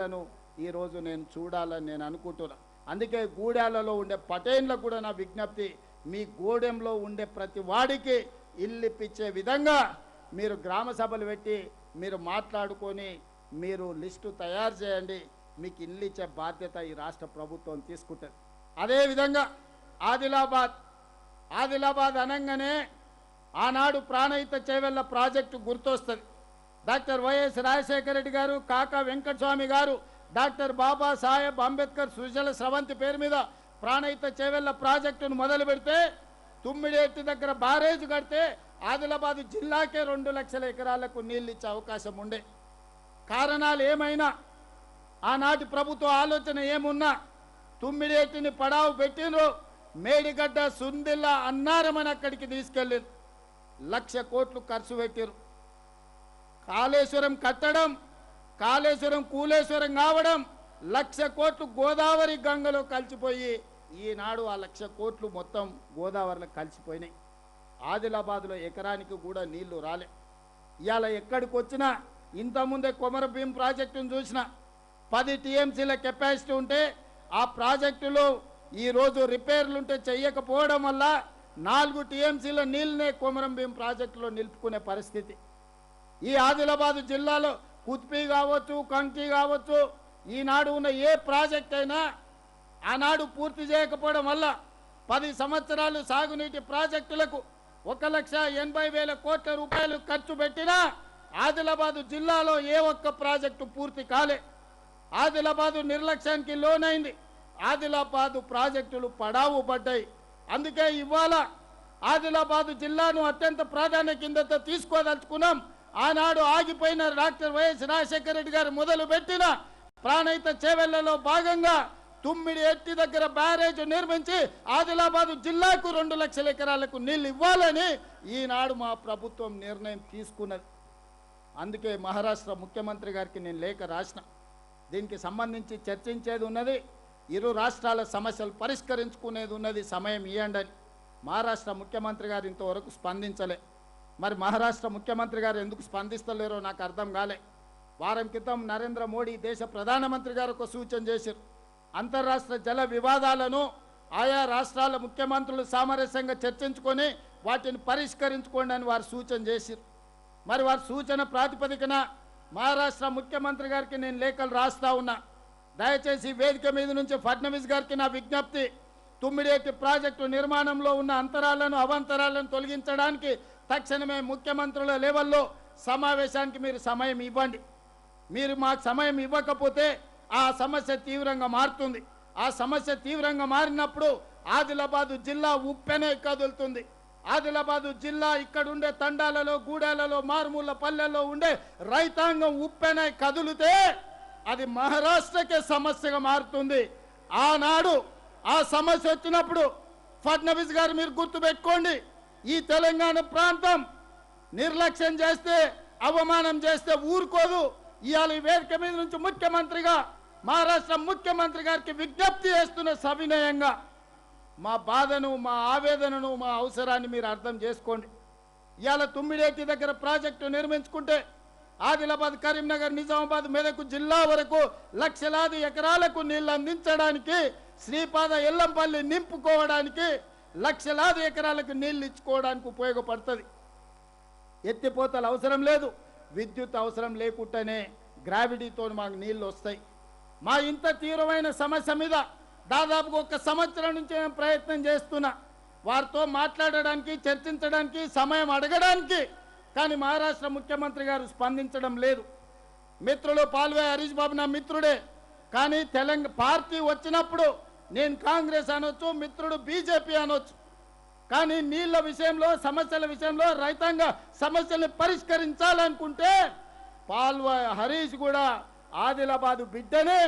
ఈ రోజు నేను చూడాలని నేను అనుకుంటున్నా. అందుకే గూడాలలో ఉండే పటేన్లకు కూడా నా విజ్ఞప్తి, మీ గూడెంలో ఉండే ప్రతి వాడికి ఇల్లు ఇప్పించే విధంగా మీరు గ్రామ సభలు పెట్టి మీరు మాట్లాడుకొని మీరు లిస్టు తయారు చేయండి. మీకు ఇల్లు ఇచ్చే బాధ్యత ఈ రాష్ట్ర ప్రభుత్వం తీసుకుంటుంది. అదేవిధంగా ఆదిలాబాద్ అనగానే ఆనాడు ప్రాణహిత చేవెళ్ళ ప్రాజెక్టు గుర్తొస్తుంది. డాక్టర్ వైఎస్ రాజశేఖర రెడ్డి గారు, కాకా వెంకటస్వామి గారు, డాక్టర్ బాబాసాహెబ్ అంబేద్కర్ సుజల స్రవంతి పేరు మీద ప్రాణహిత చేవెళ్ళ ప్రాజెక్టును మొదలు పెడితే తుమ్మిడేటి దగ్గర బ్యారేజ్ కడితే ఆదిలాబాద్ జిల్లాకే 2 లక్షల ఎకరాలకు నీళ్ళు ఇచ్చే అవకాశం ఉండే. కారణాలు ఏమైనా, ఆనాటి ప్రభుత్వ ఆలోచన ఏమున్నా తుమ్మిడేటిని పడావు పెట్టినరు, మేడిగడ్డ సుందిల్లా అన్నారమని అక్కడికి తీసుకెళ్ళారు. 1,00,000 కోట్లు ఖర్చు పెట్టారు. కాళేశ్వరం కట్టడం, కాళేశ్వరం కూలేశ్వరం కావడం, 1,00,000 కోట్లు గోదావరి గంగలో కలిసిపోయి ఈనాడు ఆ 1,00,000 కోట్లు మొత్తం గోదావరిలో కలిసిపోయినాయి. ఆదిలాబాద్లో ఎకరానికి కూడా నీళ్లు రాలే. ఇవాళ ఎక్కడికి వచ్చినా, ఇంతకుముందే కొమరభీం ప్రాజెక్టును చూసిన 10 టీఎంసీల కెపాసిటీ ఉంటే ఆ ప్రాజెక్టులో ఈరోజు రిపేర్లుంటే చెయ్యకపోవడం వల్ల 4 టీఎంసీల నీళ్ళనే కొమరంభీం ప్రాజెక్టులో నిలుపుకునే పరిస్థితి. ఈ ఆదిలాబాద్ జిల్లాలో కుత్పి కావచ్చు, కంకి కావచ్చు, ఈనాడు ఉన్న ఏ ప్రాజెక్ట్ అయినా ఆనాడు పూర్తి చేయకపోవడం వల్ల 10 సంవత్సరాలు సాగునీటి ప్రాజెక్టులకు 1,80,000 కోట్ల రూపాయలు ఖర్చు పెట్టినా ఆదిలాబాద్ జిల్లాలో ఏ ఒక్క ప్రాజెక్టు పూర్తి కాలే. ఆదిలాబాద్ నిర్లక్ష్యానికి లోనైంది. ఆదిలాబాద్ ప్రాజెక్టులు పడావు పడ్డాయి. అందుకే ఇవాళ ఆదిలాబాద్ జిల్లాను అత్యంత ప్రాధాన్యత తీసుకోదలుచుకున్నాం. ఆనాడు ఆగిపోయిన డాక్టర్ వైఎస్ రాజశేఖర రెడ్డి గారు మొదలుపెట్టిన ప్రాణహిత చేవెళ్లలో భాగంగా తుమ్మిడి ఎట్టి దగ్గర బ్యారేజ్ నిర్మించి ఆదిలాబాద్ జిల్లాకు 2 లక్షల ఎకరాలకు నీళ్ళు ఇవ్వాలని ఈనాడు మా ప్రభుత్వం నిర్ణయం తీసుకున్నది. అందుకే మహారాష్ట్ర ముఖ్యమంత్రి గారికి నేను లేఖ రాసిన. దీనికి సంబంధించి చర్చించేది ఉన్నది, ఇరు రాష్ట్రాల సమస్యలు పరిష్కరించుకునేది ఉన్నది, సమయం ఇవ్వండి అని. మహారాష్ట్ర ముఖ్యమంత్రి గారు ఇంతవరకు స్పందించలే. మరి మహారాష్ట్ర ముఖ్యమంత్రి గారు ఎందుకు స్పందిస్తలేరో నాకు అర్థం కాలే. వారం క్రితం నరేంద్ర మోడీ దేశ ప్రధానమంత్రి గారు ఒక సూచన చేశారు. అంతర్రాష్ట్ర జల వివాదాలను ఆయా రాష్ట్రాల ముఖ్యమంత్రులు సామరస్యంగా చర్చించుకొని వాటిని పరిష్కరించుకోండి అని వారు సూచన చేశారు. మరి వారి సూచన ప్రాతిపదికన మహారాష్ట్ర ముఖ్యమంత్రి గారికి నేను లేఖలు రాస్తా ఉన్నా. దయచేసి వేదిక మీద నుంచి ఫడ్నవీస్ గారికి నా విజ్ఞప్తి, తుమ్మిడేటి ప్రాజెక్టు నిర్మాణంలో ఉన్న అంతరాలను అవాంతరాలను తొలగించడానికి తక్షణమే ముఖ్యమంత్రుల లెవెల్లో సమావేశానికి మీరు సమయం ఇవ్వండి. మీరు మాకు సమయం ఇవ్వకపోతే ఆ సమస్య తీవ్రంగా మారుతుంది. ఆ సమస్య తీవ్రంగా మారినప్పుడు ఆదిలాబాదు జిల్లా ఉప్పెనే కదులుతుంది. ఆదిలాబాదు జిల్లా ఇక్కడ ఉండే తండాలలో, గూడాలలో, మారుమూల పల్లెల్లో ఉండే రైతాంగం ఉప్పెనే కదులుతే అది మహారాష్ట్రకే సమస్యగా మారుతుంది. ఆనాడు ఆ సమస్య వచ్చినప్పుడు ఫడ్నవీస్ గారు మీరు గుర్తుపెట్టుకోండి, ఈ తెలంగాణ ప్రాంతం నిర్లక్ష్యం చేస్తే, అవమానం చేస్తే ఊరుకోదు. ఇవాళ ఈ వేదిక మీద నుంచి ముఖ్యమంత్రిగా మహారాష్ట్ర ముఖ్యమంత్రి గారికి విజ్ఞప్తి చేస్తున్న సవినయంగా మా బాధను, మా ఆవేదనను, మా అవసరాన్ని మీరు అర్థం చేసుకోండి. ఇవాళ తుమ్మిడేటి దగ్గర ప్రాజెక్టు నిర్మించుకుంటే ఆదిలాబాద్, కరీంనగర్, నిజామాబాద్, మెదక్ జిల్లా వరకు లక్షలాది ఎకరాలకు నీళ్లు అందించడానికి, శ్రీపాద ఎల్లంపల్లి నింపుకోవడానికి, లక్షలాది ఎకరాలకు నీళ్లు ఇచ్చుకోవడానికి ఉపయోగపడుతుంది. ఎత్తిపోతలు అవసరం లేదు, విద్యుత్ అవసరం లేకుండానే గ్రావిటీతో మాకు నీళ్లు వస్తాయి. మా ఇంత తీవ్రమైన సమస్య మీద దాదాపుగా 1 సంవత్సరం నుంచి నేను ప్రయత్నం చేస్తున్నా, వారితో మాట్లాడడానికి, చర్చించడానికి, సమయం అడగడానికి. కానీ మహారాష్ట్ర ముఖ్యమంత్రి గారు స్పందించడం లేదు. మిత్రులు పాల్వే హరీష్ బాబు నా మిత్రుడే, కానీ తెలంగాణ పార్టీ వచ్చినప్పుడు నేను కాంగ్రెస్ అనొచ్చు, మిత్రుడు బీజేపీ అనొచ్చు. కానీ నీళ్ల విషయంలో, సమస్యల విషయంలో, రైతాంగ సమస్యల్ని పరిష్కరించాలనుకుంటే పాల్వే హరీష్ కూడా ఆదిలాబాదు బిడ్డనే,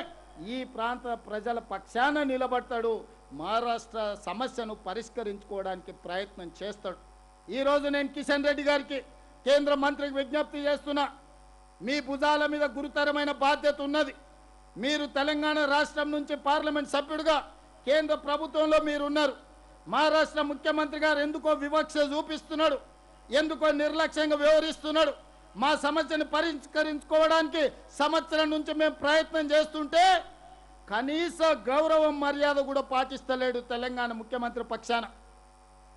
ఈ ప్రాంత ప్రజల పక్షాన నిలబడతాడు, మహారాష్ట్ర సమస్యను పరిష్కరించుకోవడానికి ప్రయత్నం చేస్తాడు. ఈరోజు నేను కిషన్ రెడ్డి గారికి, కేంద్ర మంత్రికి విజ్ఞప్తి చేస్తున్నా, మీ భుజాల మీద గురుతరమైన బాధ్యత ఉన్నది. మీరు తెలంగాణ రాష్ట్రం నుంచి పార్లమెంట్ సభ్యుడిగా కేంద్ర ప్రభుత్వంలో మీరున్నారు. మహారాష్ట్ర ముఖ్యమంత్రి గారు ఎందుకో వివక్ష చూపిస్తున్నాడు, ఎందుకో నిర్లక్ష్యంగా వ్యవహరిస్తున్నాడు. మా సమస్యను పరిష్కరించుకోవడానికి సంవత్సరం నుంచి మేము ప్రయత్నం చేస్తుంటే కనీస గౌరవం మర్యాద కూడా పాటిస్తలేడు తెలంగాణ ముఖ్యమంత్రి పక్షాన.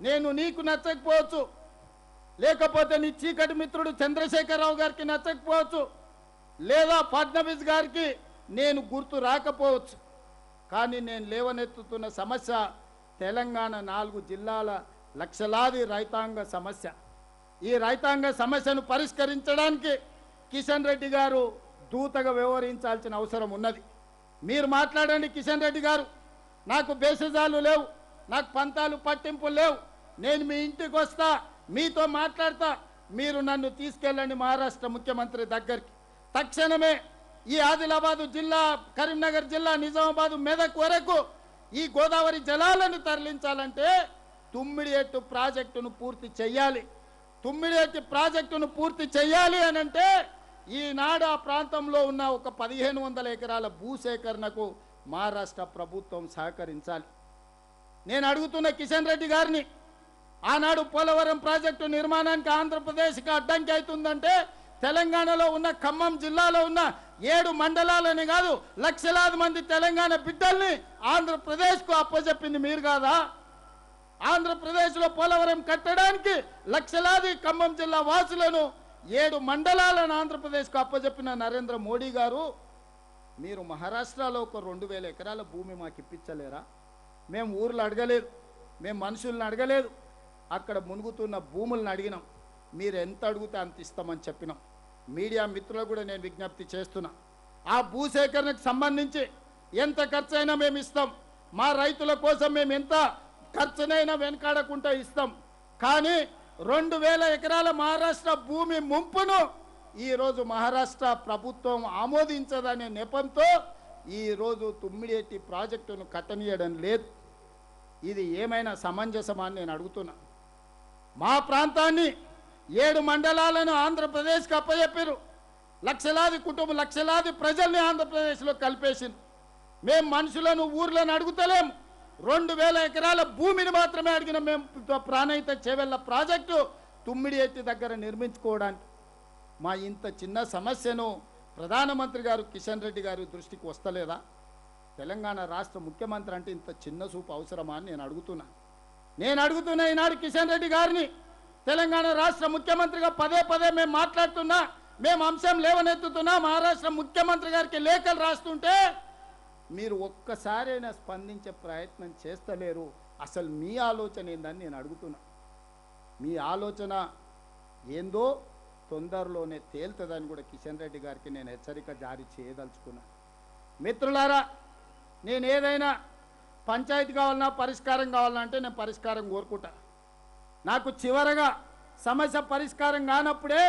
నేను నీకు నచ్చకపోవచ్చు, లేకపోతే నీ చీకటి మిత్రుడు చంద్రశేఖరరావు గారికి నచ్చకపోవచ్చు, లేదా ఫడ్నవీస్ గారికి నేను గుర్తు రాకపోవచ్చు. కానీ నేను లేవనెత్తుతున్న సమస్య తెలంగాణ 4 జిల్లాల లక్షలాది రైతాంగ సమస్య. ఈ రైతాంగ సమస్యను పరిష్కరించడానికి కిషన్ రెడ్డి గారు దూతగా వ్యవహరించాల్సిన అవసరం ఉన్నది. మీరు మాట్లాడండి కిషన్ రెడ్డి గారు, నాకు బేసిజాలు లేవు, నాకు పంతాలు పట్టింపులు లేవు, నేను మీ ఇంటికి వస్తా, మీతో మాట్లాడతా, మీరు నన్ను తీసుకెళ్ళండి మహారాష్ట్ర ముఖ్యమంత్రి దగ్గరికి. తక్షణమే ఈ ఆదిలాబాదు జిల్లా, కరీంనగర్ జిల్లా, నిజామాబాదు, మెదక్ వరకు ఈ గోదావరి జలాలను తరలించాలంటే తుమ్మిడిఎట్టు ప్రాజెక్టును పూర్తి చేయాలి. తుమ్మిడిఎట్టు ప్రాజెక్టును పూర్తి చేయాలి అని అంటే ఈనాడు ఆ ప్రాంతంలో ఉన్న ఒక 1500 ఎకరాల భూసేకరణకు మహారాష్ట్ర ప్రభుత్వం సహకరించాలి. నేను అడుగుతున్న కిషన్ రెడ్డి గారిని, ఆనాడు పోలవరం ప్రాజెక్టు నిర్మాణానికి ఆంధ్రప్రదేశ్కి అడ్డంకి అవుతుందంటే తెలంగాణలో ఉన్న ఖమ్మం జిల్లాలో ఉన్న 7 మండలాలని కాదు, లక్షలాది మంది తెలంగాణ బిడ్డల్ని ఆంధ్రప్రదేశ్కు అప్పచెప్పింది మీరు కాదా? ఆంధ్రప్రదేశ్లో పోలవరం కట్టడానికి లక్షలాది ఖమ్మం జిల్లా వాసులను 7 మండలాలను ఆంధ్రప్రదేశ్కు అప్పచెప్పిన నరేంద్ర మోడీ గారు, మీరు మహారాష్ట్రలో ఒక 2000 ఎకరాల భూమి మాకు ఇప్పించలేరా? మేము ఊర్లు అడగలేదు, మేము మనుషులను అడగలేదు, అక్కడ మునుగుతున్న భూములను అడిగినాం. మీరు ఎంత అడిగితే అంత ఇస్తామని చెప్పినాం. మీడియా మిత్రులకు కూడా నేను విజ్ఞప్తి చేస్తున్నా, ఆ భూసేకరణకు సంబంధించి ఎంత ఖర్చైనా మేము ఇస్తాం. మా రైతుల కోసం మేము ఎంత ఖర్చునైనా వెనకాడకుండా ఇస్తాం. కానీ 2000 ఎకరాల మహారాష్ట్ర భూమి ముంపును ఈరోజు మహారాష్ట్ర ప్రభుత్వం ఆమోదించదనే నెపంతో ఈరోజు తుమ్మిడిఎట్టి ప్రాజెక్టును కట్టనీయడం లేదు. ఇది ఏమైనా సమంజసమా అని నేను అడుగుతున్నా. మా ప్రాంతాన్ని 7 మండలాలను ఆంధ్రప్రదేశ్కి అప్పచెప్పారు. లక్షలాది కుటుంబం, లక్షలాది ప్రజల్ని ఆంధ్రప్రదేశ్లో కలిపేసింది. మేము మనుషులను, ఊర్లను అడుగుతలేము, 2000 ఎకరాల భూమిని మాత్రమే అడిగిన మేము ప్రాణహిత చేవెళ్ళ ప్రాజెక్టు తుమ్మిడిఎట్టి దగ్గర నిర్మించుకోవడానికి. మా ఇంత చిన్న సమస్యను ప్రధానమంత్రి గారు కిషన్ రెడ్డి గారి దృష్టికి వస్తలేదా? తెలంగాణ రాష్ట్ర ముఖ్యమంత్రి అంటే ఇంత చిన్న చూపు అవసరమా అని నేను అడుగుతున్నా. ఈనాడు కిషన్ రెడ్డి గారిని తెలంగాణ రాష్ట్ర ముఖ్యమంత్రిగా పదే పదే మేము మాట్లాడుతున్నా, మేము అంశం లేవనెత్తుతున్నా, మహారాష్ట్ర ముఖ్యమంత్రి గారికి లేఖలు రాస్తుంటే మీరు ఒక్కసారైనా స్పందించే ప్రయత్నం చేస్తలేరు. అసలు మీ ఆలోచన ఏందని నేను అడుగుతున్నా. మీ ఆలోచన ఏందో తొందరలోనే తేలుతుందని కూడా కిషన్ రెడ్డి గారికి నేను హెచ్చరిక జారీ చేయదలుచుకున్నా. మిత్రులారా, నేను ఏదైనా పంచాయతీ కావాలన్నా, పరిష్కారం కావాలన్నా అంటే నేను పరిష్కారం కోరుకుంటా. నాకు చివరగా సమస్య పరిష్కారం కానప్పుడే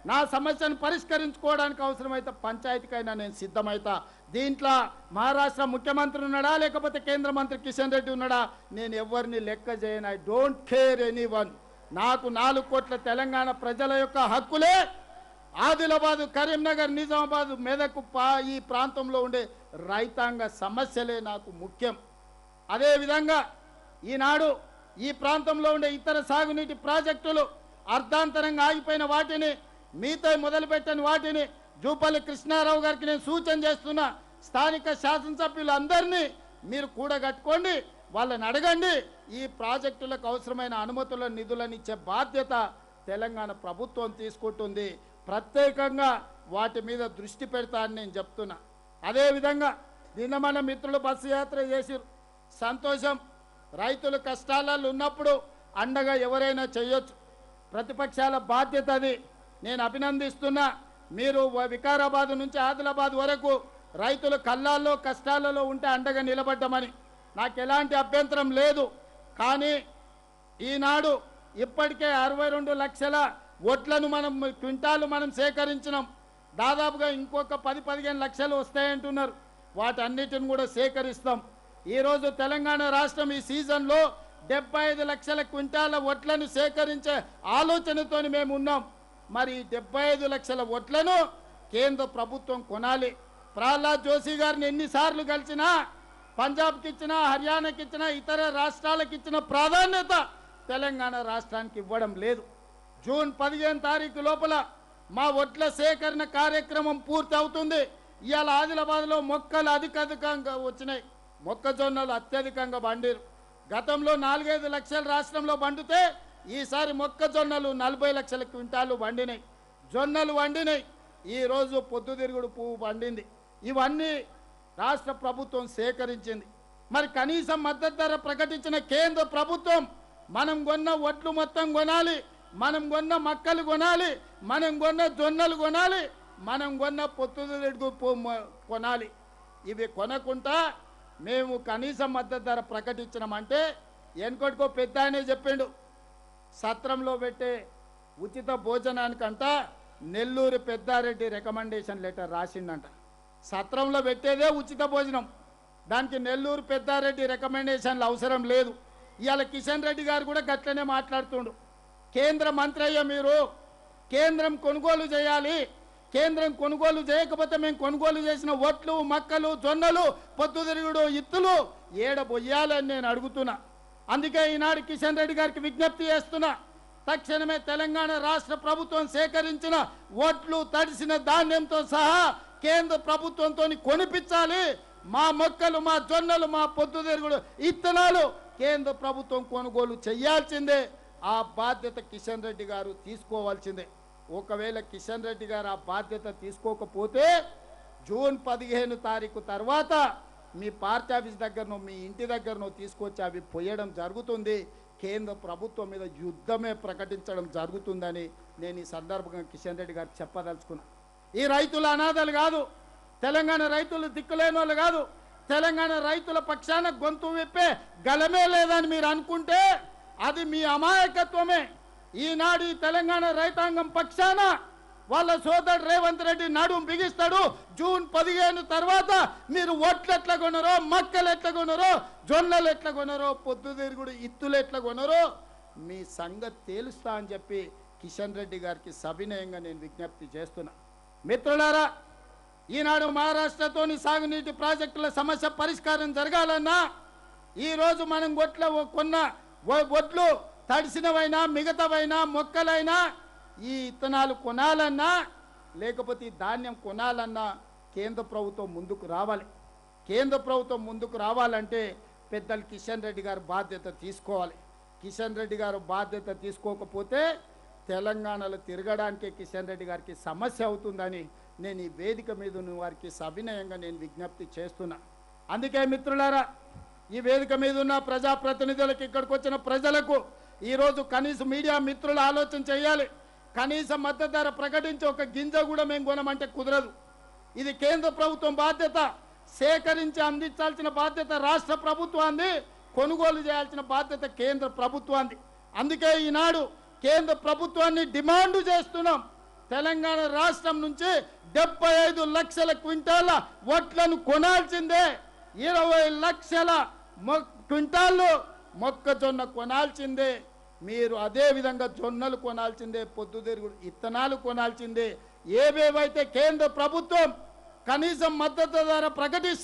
నా సమస్యను పరిష్కరించుకోవడానికి అవసరమైతే పంచాయతీకైనా నేను సిద్ధమైతా. దీంట్లో మహారాష్ట్ర ముఖ్యమంత్రి ఉన్నాడా, లేకపోతే కేంద్ర మంత్రి కిషన్ రెడ్డి ఉన్నాడా, నేను ఎవరిని లెక్క చేయను. I don't care anyone. నాకు 4 కోట్ల తెలంగాణ ప్రజల యొక్క హక్కులే ఆదిలాబాదు, కరీంనగర్, నిజామాబాదు, మెదక్ ఈ ప్రాంతంలో ఉండే రైతాంగ సమస్యలే నాకు ముఖ్యం. అదేవిధంగా ఈనాడు ఈ ప్రాంతంలో ఉండే ఇతర సాగునీటి ప్రాజెక్టులు అర్ధాంతరంగా ఆగిపోయిన వాటిని, మీతో మొదలుపెట్టని వాటిని జూపల్లి కృష్ణారావు గారికి నేను సూచన చేస్తున్నా. స్థానిక శాసనసభ్యులందరినీ మీరు కూడగట్టుకోండి, వాళ్ళని అడగండి. ఈ ప్రాజెక్టులకు అవసరమైన అనుమతుల నిధులను ఇచ్చే బాధ్యత తెలంగాణ ప్రభుత్వం తీసుకుంటుంది. ప్రత్యేకంగా వాటి మీద దృష్టి పెడతా అని నేను చెప్తున్నా. అదేవిధంగా నిన్న మన మిత్రులు బస్సు యాత్ర చేసిరు, సంతోషం. రైతులు కష్టాలలో ఉన్నప్పుడు అండగా ఎవరైనా చేయొచ్చు, ప్రతిపక్షాల బాధ్యత అది. నేను అభినందిస్తున్నా. మీరు వికారాబాద్ నుంచి ఆదిలాబాద్ వరకు రైతులు కళ్ళాల్లో కష్టాలలో ఉంటే అండగా నిలబడ్డామని నాకు ఎలాంటి అభ్యంతరం లేదు. కానీ ఈనాడు ఇప్పటికే 62 లక్షల వడ్లను క్వింటాలు మనం సేకరించినాం. దాదాపుగా ఇంకొక 10-15 లక్షలు వస్తాయంటున్నారు. వాటన్నిటిని కూడా సేకరిస్తాం. ఈరోజు తెలంగాణ రాష్ట్రం ఈ సీజన్లో 75 లక్షల క్వింటాల వడ్లను సేకరించే ఆలోచనతో మేము ఉన్నాం. మరి 75 లక్షల వడ్లను కేంద్ర ప్రభుత్వం కొనాలి. ప్రహ్లాద్ జోషి గారిని ఎన్నిసార్లు కలిసినా, పంజాబ్కి ఇచ్చిన, హర్యానాకి ఇచ్చిన, ఇతర రాష్ట్రాలకు ఇచ్చిన ప్రాధాన్యత తెలంగాణ రాష్ట్రానికి ఇవ్వడం లేదు. జూన్ 15 తారీఖు లోపల మా ఒడ్ల సేకరణ కార్యక్రమం పూర్తి అవుతుంది. ఇవాళ ఆదిలాబాద్లో మొక్కలు అధికంగా వచ్చినాయి. మొక్కజొన్నలు అత్యధికంగా పండిరు. గతంలో 4-5 లక్షల రాష్ట్రంలో పండితే ఈసారి మొక్కజొన్నలు 40 లక్షల క్వింటాలు పండినాయి. జొన్నలు పండినాయి. ఈరోజు పొద్దుతిరుగుడు పువ్వు పండింది. ఇవన్నీ రాష్ట్ర ప్రభుత్వం సేకరించింది. మరి కనీసం మద్దతు ధర ప్రకటించిన కేంద్ర ప్రభుత్వం మనం కొన్న వడ్లు మొత్తం కొనాలి, మనం కొన్న మక్కలు కొనాలి, మనం కొన్న జొన్నలు కొనాలి, మనం కొన్న పొద్దుతిరుగుడు పువ్వు కొనాలి. ఇవి కొనకుండా మేము కనీస మద్దతు ధర ప్రకటించినామంటే ఎన్కొట్టుకో పెద్ద ఆయనే చెప్పిండు, సత్రంలో పెట్టే ఉచిత భోజనానికంట నెల్లూరు పెద్దారెడ్డి రికమెండేషన్ లెటర్ రాసిండంట. సత్రంలో పెట్టేదే ఉచిత భోజనం, దానికి నెల్లూరు పెద్దారెడ్డి రికమెండేషన్లు అవసరం లేదు. ఇవాళ కిషన్ రెడ్డి గారు కూడా గట్లనే మాట్లాడుతుండు. కేంద్ర మంత్రి అయ్యా మీరు కేంద్రం కొనుగోలు చేయాలి, కేంద్రం కొనుగోలు చేయకపోతే మేము కొనుగోలు చేసిన ఒట్లు మక్కలు జొన్నలు పొద్దుతిరుగుడు ఇత్తులు ఏడబొయ్యాలని నేను అడుగుతున్నా. అందుకే ఈనాడు కిషన్ రెడ్డి గారికి విజ్ఞప్తి చేస్తున్నా, తక్షణమే తెలంగాణ రాష్ట్ర ప్రభుత్వం సేకరించిన ఓట్లు తడిసిన ధాన్యంతో సహా కేంద్ర ప్రభుత్వంతో కొనిపించాలి. మా మొక్కలు మా జొన్నలు మా పొద్దుతిరుగుడు ఇత్తనాలు కేంద్ర ప్రభుత్వం కొనుగోలు చేయాల్సిందే. ఆ బాధ్యత కిషన్ రెడ్డి గారు తీసుకోవాల్సిందే. ఒకవేళ కిషన్ రెడ్డి గారు ఆ బాధ్యత తీసుకోకపోతే జూన్ 15 తారీఖు తర్వాత మీ పార్టీ ఆఫీస్ దగ్గరనో మీ ఇంటి దగ్గరనో తీసుకొచ్చి అవి పోయడం జరుగుతుంది. కేంద్ర ప్రభుత్వం మీద యుద్ధమే ప్రకటించడం జరుగుతుందని నేను ఈ సందర్భంగా కిషన్ రెడ్డి గారు చెప్పదలుచుకున్నా. ఈ రైతుల అనాథలు కాదు, తెలంగాణ రైతులు దిక్కులేని వాళ్ళు కాదు, తెలంగాణ రైతుల పక్షాన గొంతు విప్పే గలమే లేదని మీరు అనుకుంటే అది మీ అమాయకత్వమే. ఈనాడు ఈ తెలంగాణ రైతాంగం పక్షాన వాళ్ళ సోదరుడు రేవంత్ రెడ్డి నడుం బిగిస్తాడు. జూన్ 15 తర్వాత మీరు ఓట్లు ఎట్లా కొనరో, మక్కలు ఎట్లా కొనరో, జొన్నలు ఎట్లా కొనరో, పొద్దుతిరుగుడు ఇత్తులు ఎట్లా కొనరో మీ సంగతి తేలుస్తా అని చెప్పి కిషన్ రెడ్డి గారికి సవినయంగా నేను విజ్ఞప్తి చేస్తున్నా. మిత్రులారా, ఈనాడు మహారాష్ట్రతోని సాగునీటి ప్రాజెక్టుల సమస్య పరిష్కారం జరగాలన్నా ఈరోజు మనం కొన్న వడ్లు తడిసినవైనా మిగతావైనా మొక్కలైనా ఈ ఇత్తనాలు కొనాలన్నా లేకపోతే ఈ ధాన్యం కొనాలన్నా కేంద్ర ప్రభుత్వం ముందుకు రావాలి. కేంద్ర ప్రభుత్వం ముందుకు రావాలంటే పెద్దలు కిషన్ రెడ్డి గారు బాధ్యత తీసుకోవాలి. కిషన్ రెడ్డి గారు బాధ్యత తీసుకోకపోతే తెలంగాణలో తిరగడానికే కిషన్ రెడ్డి గారికి సమస్య అవుతుందని నేను ఈ వేదిక మీద ఉన్న వారికి సవినయంగా నేను విజ్ఞప్తి చేస్తున్నా. అందుకే మిత్రులారా, ఈ వేదిక మీద ఉన్న ప్రజాప్రతినిధులకు, ఇక్కడికి వచ్చిన ప్రజలకు ఈరోజు కనీసం మీడియా మిత్రులు ఆలోచన చేయాలి. కనీస మద్దతు ధర ప్రకటించి ఒక గింజ కూడా మేము కొనమంటే కుదరదు. ఇది కేంద్ర ప్రభుత్వం బాధ్యత. సేకరించి అందించాల్సిన బాధ్యత రాష్ట్ర ప్రభుత్వాన్ని, కొనుగోలు చేయాల్సిన బాధ్యత కేంద్ర ప్రభుత్వాన్ని. అందుకే ఈనాడు కేంద్ర ప్రభుత్వాన్ని డిమాండ్ చేస్తున్నాం. తెలంగాణ రాష్ట్రం నుంచి 75 లక్షల క్వింటాల వడ్లను కొనాల్సిందే, 20 లక్షల క్వింటాళ్ళు మొక్కజొన్న కొనాల్సిందే. మీరు అదే విధంగా జొన్నలు కొనాల్సిందే, పొద్దుతిరుగుడు ఇత్తనాలు కొనాల్సిందే. ఏవేవైతే కేంద్ర ప్రభుత్వం కనీసం మద్దతు ధర ప్రకటిస్తుంది